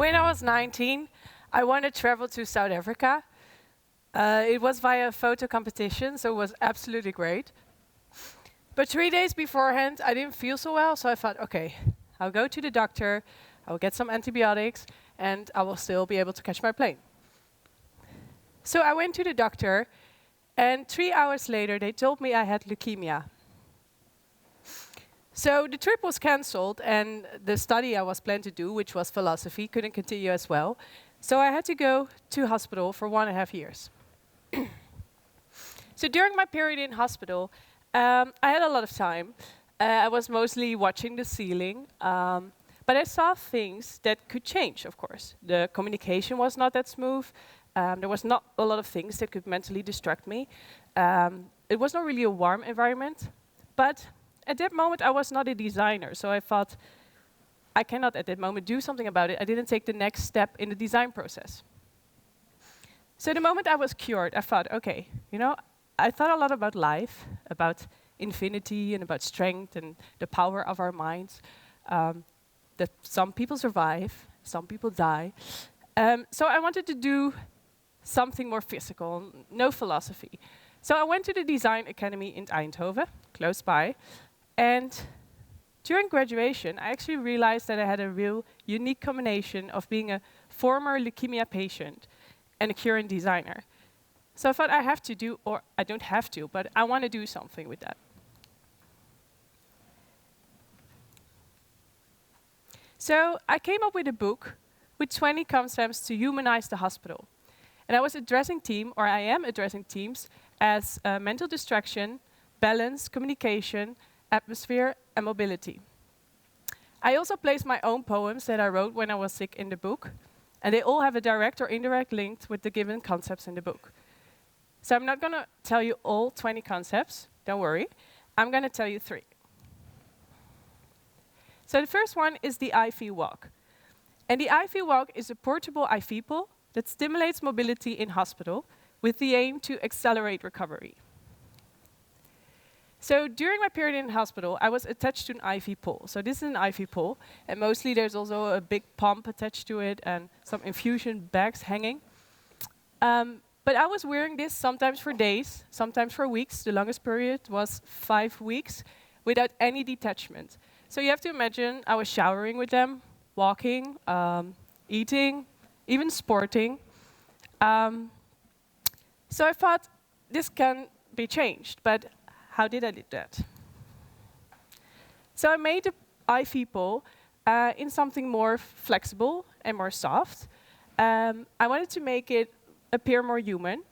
When I was 19, I wanted to travel to South Africa. It was via a photo competition, so it was absolutely great. But 3 days beforehand, I didn't feel so well, so I thought, okay, I'll go to the doctor, I'll get some antibiotics, and I will still be able to catch my plane. So I went to the doctor, and 3 hours later, they told me I had leukemia. So the trip was cancelled, and the study I was planned to do, which was philosophy, couldn't continue as well. So I had to go to hospital for 1.5 years. So during my period in hospital, I had a lot of time. I was mostly watching the ceiling, but I saw things that could change, of course. The communication was not that smooth. There was not a lot of things that could mentally distract me. It was not really a warm environment, but at that moment I was not a designer, so I thought, I cannot at that moment do something about it. I didn't take the next step in the design process. So the moment I was cured, I thought, okay, I thought a lot about life, about infinity and about strength and the power of our minds, that some people survive, some people die. So I wanted to do something more physical, no philosophy. So I went to the Design Academy in Eindhoven, close by, and during graduation, I actually realized that I had a real unique combination of being a former leukemia patient and a current designer. So I thought I have to do, or I don't have to, but I want to do something with that. So I came up with a book with 20 concepts to humanize the hospital. And I was addressing I am addressing teams as mental distraction, balance, communication, atmosphere, and mobility. I also placed my own poems that I wrote when I was sick in the book, and they all have a direct or indirect link with the given concepts in the book. So I'm not going to tell you all 20 concepts, don't worry. I'm going to tell you 3. So the first one is the IV walk. And the IV walk is a portable IV pole that stimulates mobility in hospital with the aim to accelerate recovery. So during my period in hospital, I was attached to an IV pole. So this is an IV pole, and mostly there's also a big pump attached to it and some infusion bags hanging. But I was wearing this sometimes for days, sometimes for weeks. The longest period was 5 weeks without any detachment. So you have to imagine I was showering with them, walking, eating, even sporting. So I thought this can be changed, but how did I do that? So I made the IV pole in something more flexible and more soft. I wanted to make it appear more human.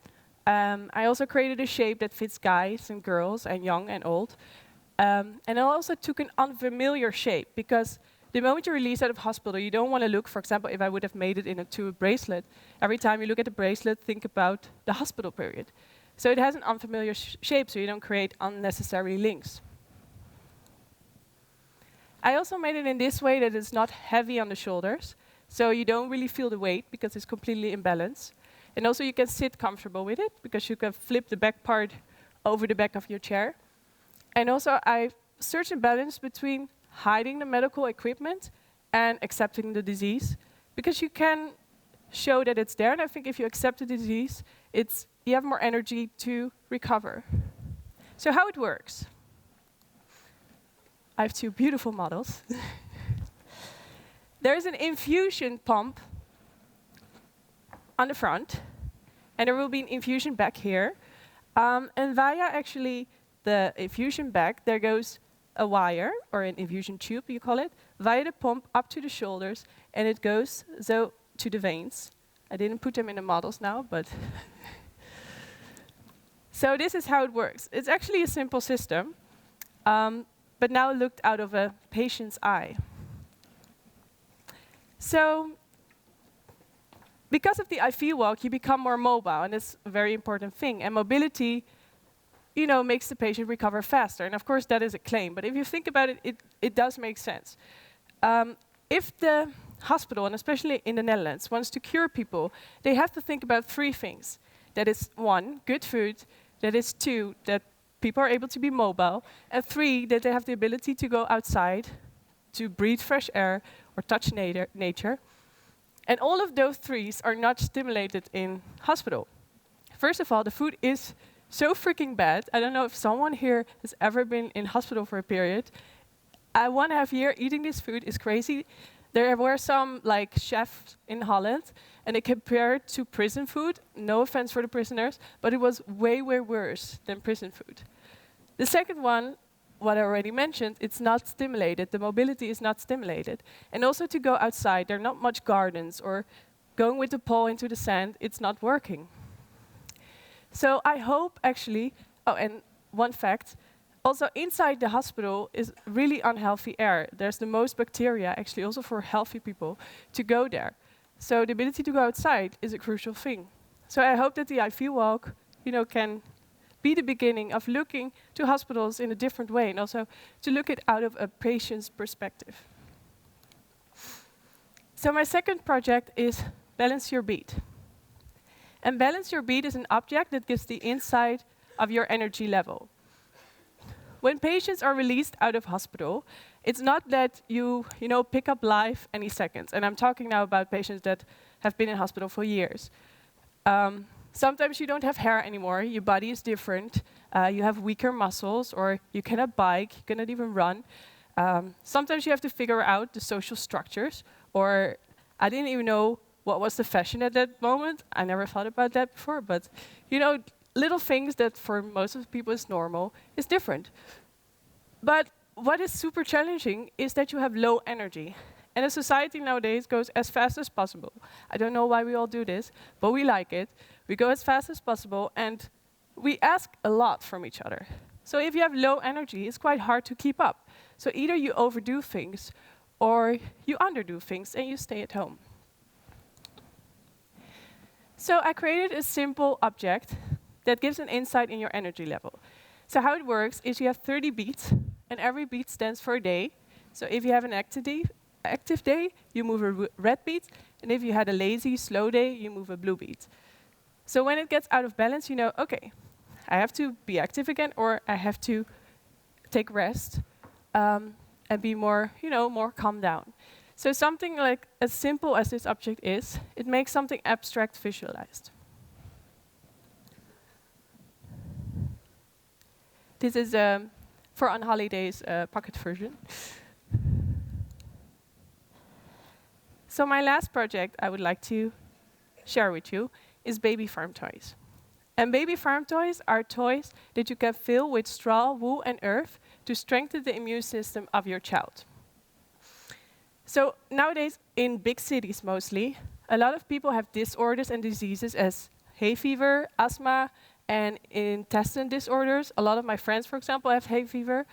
I also created a shape that fits guys and girls and young and old. And I also took an unfamiliar shape because the moment you release out of hospital, you don't want to look, for example, if I would have made it into a bracelet, every time you look at the bracelet, think about the hospital period. So it has an unfamiliar shape, so you don't create unnecessary links. I also made it in this way that it's not heavy on the shoulders, so you don't really feel the weight because it's completely in balance. And also you can sit comfortable with it because you can flip the back part over the back of your chair. And also I searched a balance between hiding the medical equipment and accepting the disease, because you can show that it's there, and I think if you accept the disease, you have more energy to recover. So how it works. I have 2 beautiful models. There is an infusion pump on the front, and there will be an infusion bag here. And via actually the infusion bag, there goes a wire, or an infusion tube, you call it, via the pump up to the shoulders, and it goes to the veins. I didn't put them in the models now, but so this is how it works. It's actually a simple system, but now looked out of a patient's eye. So because of the IV walk, you become more mobile, and it's a very important thing. And mobility, makes the patient recover faster. And of course, that is a claim. But if you think about it, it does make sense. If the hospital, and especially in the Netherlands, wants to cure people, they have to think about 3 things. That is 1, good food. That is 2, that people are able to be mobile. And 3, that they have the ability to go outside, to breathe fresh air or touch nature. And all of those threes are not stimulated in hospital. First of all, the food is so freaking bad. I don't know if someone here has ever been in hospital for a period. 1.5 years eating this food is crazy. There were some like chefs in Holland, and they compared to prison food. No offense for the prisoners, but it was way, way worse than prison food. The second one, what I already mentioned, it's not stimulated. The mobility is not stimulated. And also to go outside, there are not much gardens, or going with the pole into the sand, it's not working. So I hope actually, oh, and one fact, also inside the hospital is really unhealthy air. There's the most bacteria, actually also for healthy people, to go there. So the ability to go outside is a crucial thing. So I hope that the I Feel Walk, can be the beginning of looking to hospitals in a different way, and also to look it out of a patient's perspective. So my second project is Balance Your Beat. And Balance Your Beat is an object that gives the insight of your energy level. When patients are released out of hospital, it's not that you pick up life any seconds. And I'm talking now about patients that have been in hospital for years. Sometimes you don't have hair anymore, your body is different, you have weaker muscles, or you cannot bike, you cannot even run. Sometimes you have to figure out the social structures, or I didn't even know what was the fashion at that moment. I never thought about that before, but little things that for most of the people is normal is different. But what is super challenging is that you have low energy. And the society nowadays goes as fast as possible. I don't know why we all do this, but we like it. We go as fast as possible, and we ask a lot from each other. So if you have low energy, it's quite hard to keep up. So either you overdo things, or you underdo things, and you stay at home. So I created a simple object that gives an insight in your energy level. So how it works is you have 30 beats, and every beat stands for a day. So if you have an active day, you move a red beat, and if you had a lazy, slow day, you move a blue beat. So when it gets out of balance, you know, okay, I have to be active again, or I have to take rest and be more, more calm down. So something like as simple as this object is, it makes something abstract visualized. This is for on holidays pocket version. So my last project I would like to share with you is baby farm toys. And baby farm toys are toys that you can fill with straw, wool, and earth to strengthen the immune system of your child. So nowadays, in big cities mostly, a lot of people have disorders and diseases as hay fever, asthma, and intestine disorders. A lot of my friends, for example, have hay fever.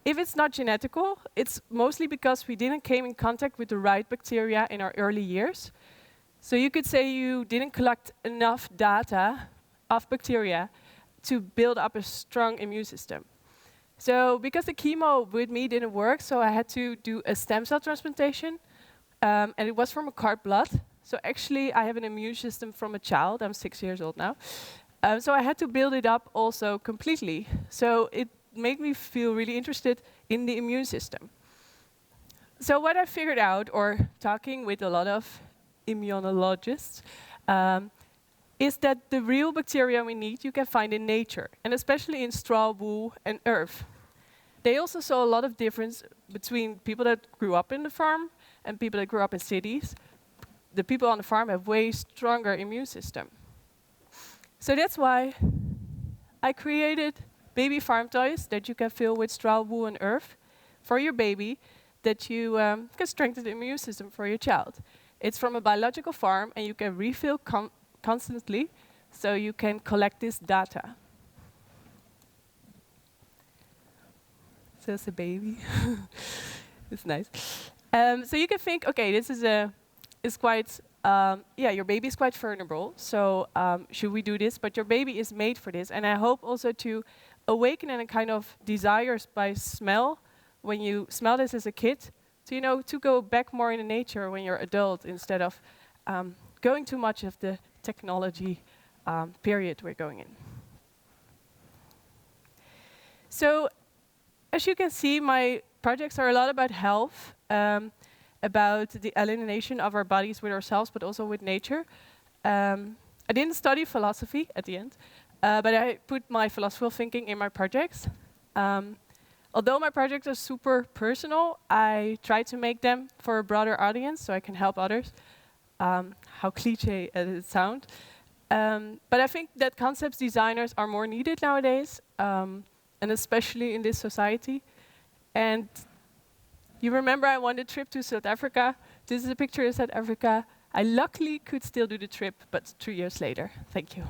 If it's not genetical, it's mostly because we didn't came in contact with the right bacteria in our early years. So you could say you didn't collect enough data of bacteria to build up a strong immune system. So because the chemo with me didn't work, so I had to do a stem cell transplantation, and it was from a cord blood. So actually, I have an immune system from a child. I'm 6 years old now. So I had to build it up also completely. So it made me feel really interested in the immune system. So what I figured out, or talking with a lot of immunologists, is that the real bacteria we need you can find in nature, and especially in straw, wool, and earth. They also saw a lot of difference between people that grew up in the farm and people that grew up in cities. The people on the farm have way stronger immune system. So that's why I created baby farm toys that you can fill with straw, wool, and earth for your baby, that you can strengthen the immune system for your child. It's from a biological farm, and you can refill constantly, so you can collect this data. So it's a baby. It's nice. So you can think, okay, this is quite, your baby is quite vulnerable, so should we do this? But your baby is made for this, and I hope also to awaken a kind of desires by smell, when you smell this as a kid, to go back more in nature when you're adult, instead of going too much of the technology period we're going in. So as you can see, my projects are a lot about health, about the alienation of our bodies with ourselves, but also with nature. I didn't study philosophy at the end, but I put my philosophical thinking in my projects. Although my projects are super personal, I try to make them for a broader audience so I can help others. How cliche it sounds. But I think that concepts designers are more needed nowadays, and especially in this society. And you remember I won the trip to South Africa. This is a picture of South Africa. I luckily could still do the trip, but 3 years later. Thank you.